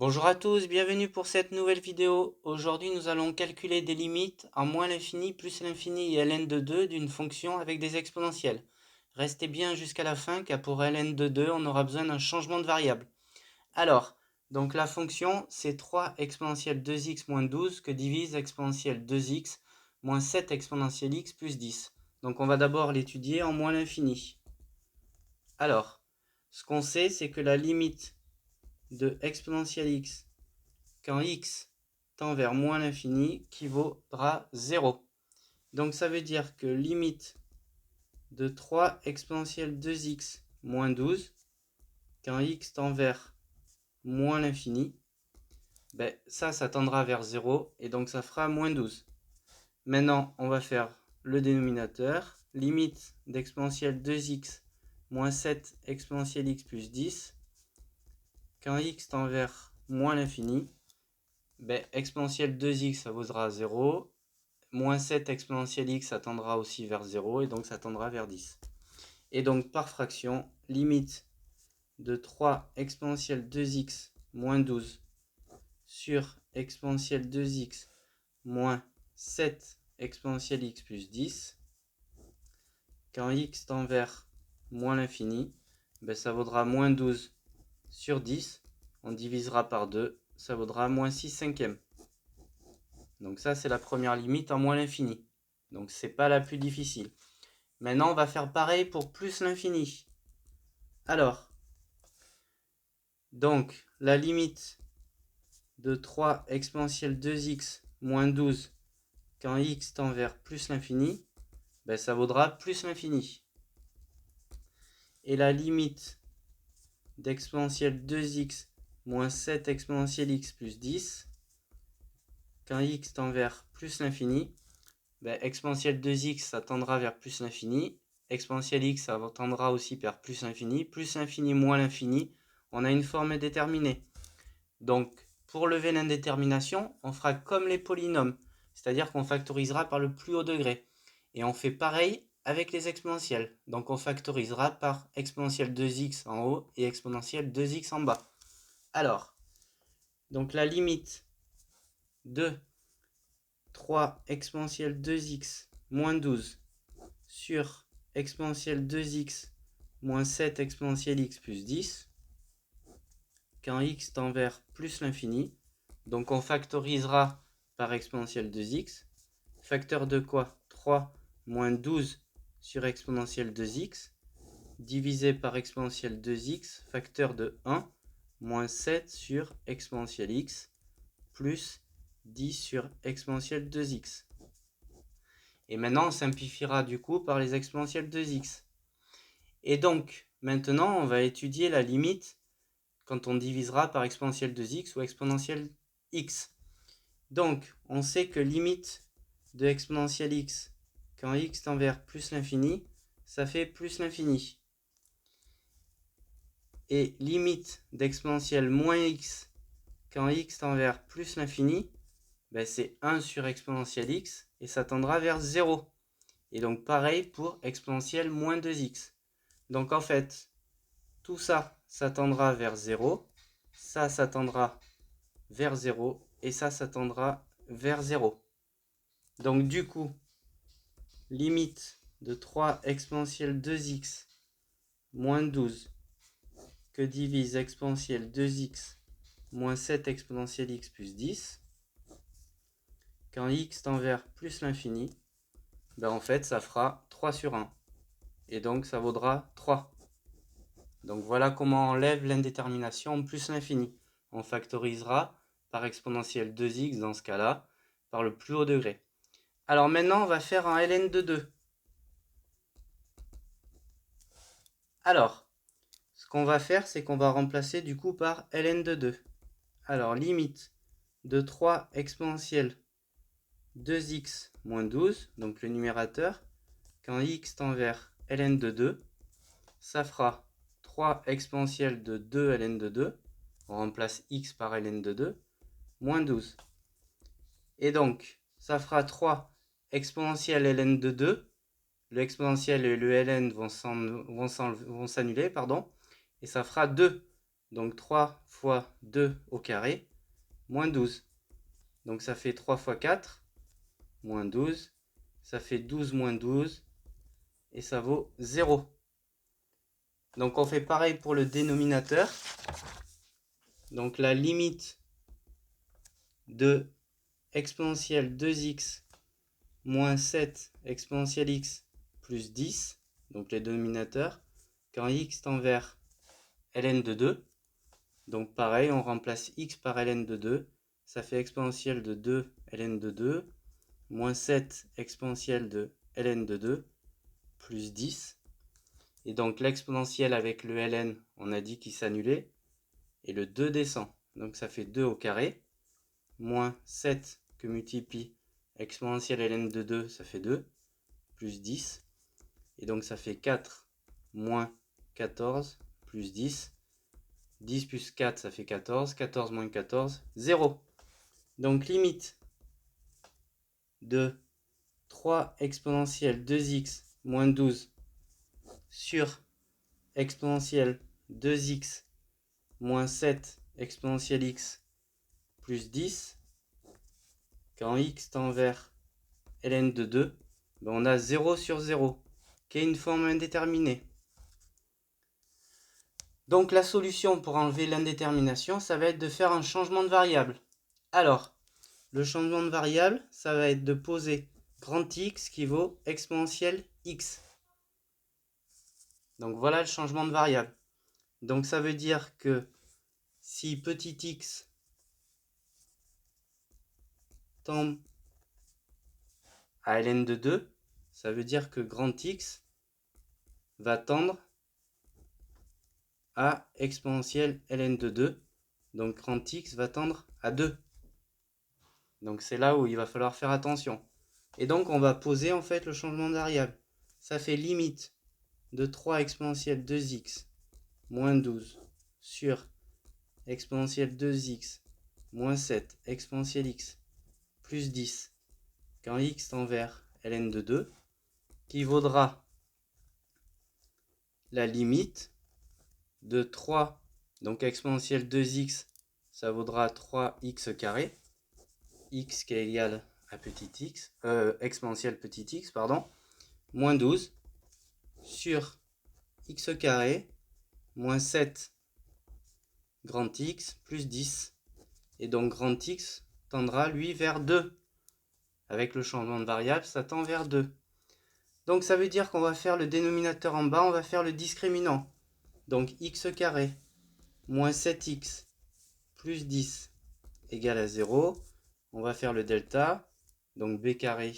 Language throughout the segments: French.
Bonjour à tous, bienvenue pour cette nouvelle vidéo. Aujourd'hui, nous allons calculer des limites en moins l'infini plus l'infini et ln de 2 d'une fonction avec des exponentielles. Restez bien jusqu'à la fin car pour ln de 2, on aura besoin d'un changement de variable. Alors, donc la fonction, c'est 3 exponentielle 2x moins 12 que divise exponentielle 2x moins 7 exponentielle x plus 10. Donc on va d'abord l'étudier en moins l'infini. Alors, ce qu'on sait, c'est que la limite de exponentielle x quand x tend vers moins l'infini équivaudra 0. Donc ça veut dire que limite de 3 exponentielle 2x moins 12 quand x tend vers moins l'infini, ça tendra vers 0 et donc ça fera moins 12. Maintenant, on va faire le dénominateur. Limite d'exponentielle 2x moins 7 exponentielle x plus 10 quand x tend vers moins l'infini, exponentielle 2x ça vaudra 0. Moins 7 exponentielle x, ça tendra aussi vers 0, et donc ça tendra vers 10. Et donc, par fraction, limite de 3 exponentielle 2x moins 12 sur exponentielle 2x moins 7 exponentielle x plus 10, quand x tend vers moins l'infini, ça vaudra moins 12 sur 10. On divisera par 2, ça vaudra moins 6 cinquièmes. Donc ça, c'est la première limite en moins l'infini. Donc c'est pas la plus difficile. Maintenant, on va faire pareil pour plus l'infini. Alors, donc la limite de 3 exponentielle 2x moins 12 quand x tend vers plus l'infini, ça vaudra plus l'infini. Et la limite d'exponentielle 2x moins 7 exponentielle x plus 10 quand x tend vers plus l'infini, exponentielle 2x, ça tendra vers plus l'infini. Exponentielle x, ça tendra aussi vers plus l'infini. Plus l'infini moins l'infini, on a une forme déterminée. Donc, pour lever l'indétermination, on fera comme les polynômes. C'est-à-dire qu'on factorisera par le plus haut degré. Et on fait pareil avec les exponentielles. Donc, on factorisera par exponentielle 2x en haut et exponentielle 2x en bas. Alors, donc la limite de 3 exponentielle 2x moins 12 sur exponentielle 2x moins 7 exponentielle x plus 10 quand x tend vers plus l'infini. Donc on factorisera par exponentielle 2x. Facteur de quoi? 3 moins 12 sur exponentielle 2x divisé par exponentielle 2x, facteur de 1, moins 7 sur exponentielle x plus 10 sur exponentielle 2x. Et maintenant, on simplifiera du coup par les exponentielles 2x. Et donc, maintenant, on va étudier la limite quand on divisera par exponentielle 2x ou exponentielle x. Donc, on sait que limite de exponentielle x quand x tend vers plus l'infini, ça fait plus l'infini. Et limite d'exponentielle moins x quand x tend vers plus l'infini, c'est 1 sur exponentielle x et ça tendra vers 0. Et donc pareil pour exponentielle moins 2x. Donc en fait, tout ça, ça tendra vers 0. Ça tendra vers 0. Et ça tendra vers 0. Donc du coup, limite de 3 exponentielle 2x moins 12 que divise exponentielle 2x moins 7 exponentielle x plus 10. Quand x tend vers plus l'infini, en fait, ça fera 3 sur 1. Et donc, ça vaudra 3. Donc, voilà comment on enlève l'indétermination plus l'infini. On factorisera par exponentielle 2x dans ce cas-là, par le plus haut degré. Alors maintenant, on va faire un ln de 2. Alors, ce qu'on va faire, c'est qu'on va remplacer du coup par ln de 2. Alors, limite de 3 exponentielle 2x moins 12, donc le numérateur, quand x tend vers ln de 2, ça fera 3 exponentielle de 2 ln de 2, on remplace x par ln de 2, moins 12. Et donc, ça fera 3 exponentielle ln de 2, le exponentiel et le ln vont s'annuler, et ça fera 2 Donc 3 fois 2 au carré, moins 12. Donc ça fait 3 fois 4, moins 12. Ça fait 12 moins 12. Et ça vaut 0. Donc on fait pareil pour le dénominateur. Donc la limite de exponentielle 2x moins 7 exponentielle x plus 10, donc les dénominateurs, quand x tend vers ln de 2. Donc pareil, on remplace x par ln de 2. Ça fait exponentielle de 2 ln de 2, moins 7 exponentielle de ln de 2, plus 10. Et donc l'exponentielle avec le ln, on a dit qu'il s'annulait. Et le 2 descend. Donc ça fait 2 au carré. Moins 7 que multiplie exponentielle ln de 2, ça fait 2. Plus 10. Et donc ça fait 4 moins 14 plus 10. 10 plus 4, ça fait 14. 14 moins 14, 0. Donc limite de 3 exponentielle 2x moins 12 sur exponentielle 2x moins 7 exponentielle x plus 10, quand x tend vers ln de 2, ben on a 0 sur 0, qui est une forme indéterminée. Donc la solution pour enlever l'indétermination, ça va être de faire un changement de variable. Alors, le changement de variable, ça va être de poser grand X qui vaut exponentielle x. Donc voilà le changement de variable. Donc ça veut dire que si petit x tend à ln de 2, ça veut dire que grand X va tendre à exponentielle ln de 2. Donc grand X va tendre à 2. Donc c'est là où il va falloir faire attention. Et donc on va poser en fait le changement de variable. Ça fait limite de 3 exponentielle 2x moins 12 sur exponentielle 2x moins 7 exponentielle x plus 10 quand x tend vers ln de 2, qui vaudra la limite de 3, donc exponentielle 2x, ça vaudra 3x carré, x qui est égal à petit x, exponentielle petit x, pardon, moins 12 sur x carré moins 7 grand X plus 10. Et donc grand X tendra lui vers 2. Avec le changement de variable, ça tend vers 2. Donc ça veut dire qu'on va faire le dénominateur en bas, on va faire le discriminant. Donc x carré moins 7x plus 10 égale à 0. On va faire le delta. Donc b carré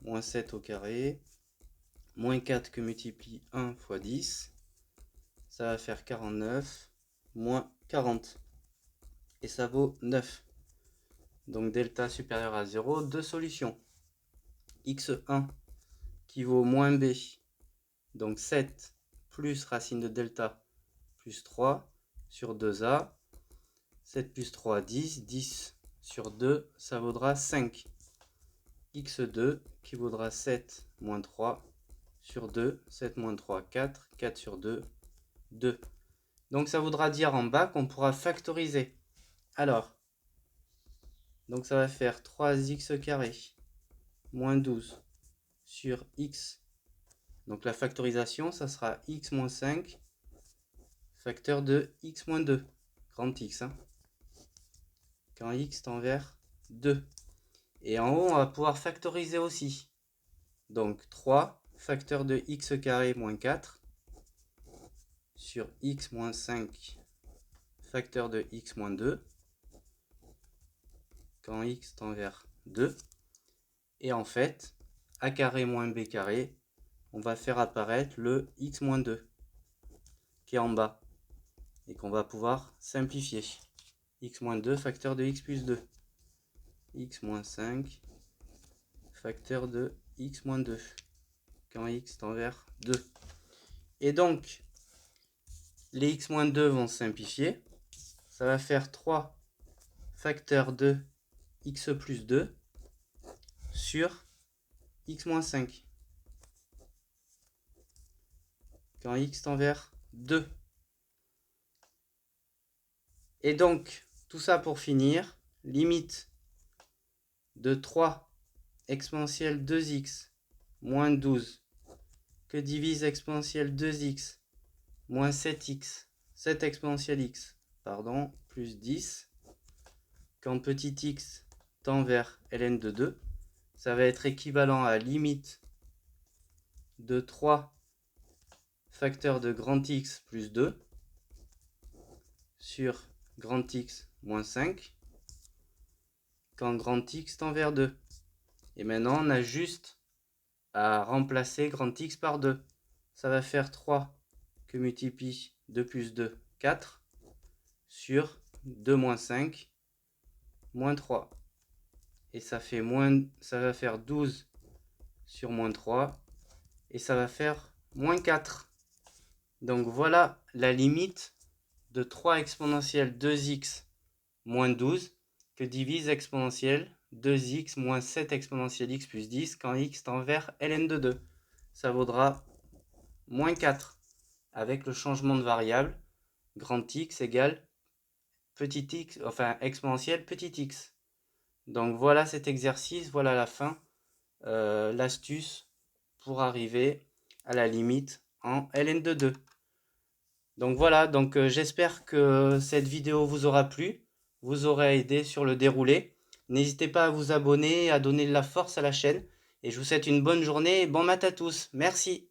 moins 7 au carré moins 4 que multiplie 1 fois 10. Ça va faire 49 moins 40. Et ça vaut 9. Donc delta supérieur à 0, deux solutions. x1 qui vaut moins b, donc 7 plus racine de delta plus 3 sur 2a. 7 plus 3, 10. 10 sur 2, ça vaudra 5. x2 qui vaudra 7 moins 3 sur 2. 7 moins 3, 4. 4 sur 2, 2. Donc ça voudra dire en bas qu'on pourra factoriser. Alors, donc ça va faire 3x carré moins 12 sur x. Donc la factorisation, ça sera x moins 5 facteur de x moins 2. Grand X. Hein, quand x tend vers 2. Et en haut, on va pouvoir factoriser aussi. Donc 3 facteur de x carré moins 4 sur x moins 5 facteur de x moins 2. Quand x tend vers 2. Et en fait, a carré moins b carré, on va faire apparaître le x moins 2 qui est en bas et qu'on va pouvoir simplifier. X moins 2 facteur de x plus 2. X moins 5 facteur de x moins 2 quand x tend vers 2. Et donc, les x moins 2 vont se simplifier. Ça va faire 3 facteur de x plus 2 sur x moins 5 quand x tend vers 2. Et donc, tout ça pour finir, limite de 3 exponentielle 2x moins 12 que divise exponentielle 2x moins 7x, 7 exponentielle x, pardon, plus 10, quand petit x tend vers ln de 2, ça va être équivalent à limite de 3 facteur de grand X plus 2 sur grand X moins 5 quand grand X tend vers 2. Et maintenant, on a juste à remplacer grand X par 2. Ça va faire 3 que multiplie 2 plus 2, 4 sur 2 moins 5, moins 3. Et ça va faire 12 sur moins 3. Et ça va faire moins 4. Donc voilà la limite de 3 exponentielle 2x moins 12 que divise exponentielle 2x moins 7 exponentielle x plus 10 quand x tend vers ln de 2. Ça vaudra moins 4 avec le changement de variable grand X égale petit x, enfin exponentielle petit x. Donc voilà cet exercice, voilà la fin, l'astuce pour arriver à la limite en ln de 2. Donc voilà, donc j'espère que cette vidéo vous aura plu, vous aura aidé sur le déroulé. N'hésitez pas à vous abonner, à donner de la force à la chaîne. Et je vous souhaite une bonne journée et bon maths à tous. Merci.